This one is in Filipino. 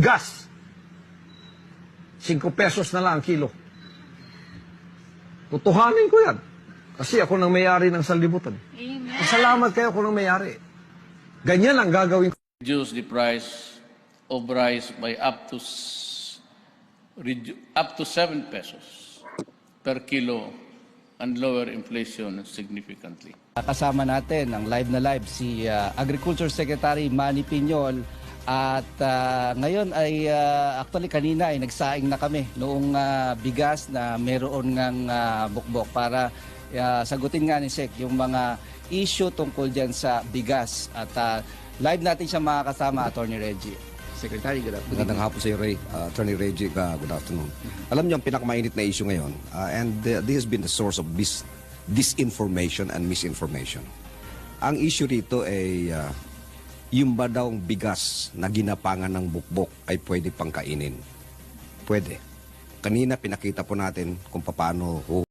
bigas. 5 pesos na lang ang kilo. Tutuhanin ko yan. Kasi ako nang may-ari ng sanlibutan. Amen. Salamat kayo ako nang may-ari. Ganyan ang gagawin ko. Reduce the price of rice by up to 7 pesos per kilo and lower inflation significantly. Kasama natin ang live na live si Agriculture Secretary Manny Piñol at ngayon ay actually kanina ay nagsaing na kami noong bigas na meron ngang bukbok para sagutin nga ni Sec yung mga issue tungkol dyan sa bigas at live natin siya makakasama, Attorney Reggie. Secretary, good afternoon. Magandang hapon sa iyo, Ray. Attorney Reggie, good afternoon. Alam niyo, ang pinakamainit na issue ngayon, and this has been the source of disinformation and misinformation. Ang issue rito ay yung ba daw bigas na ginapangan ng bukbok ay pwede pang kainin? Pwede. Kanina pinakita po natin kung paano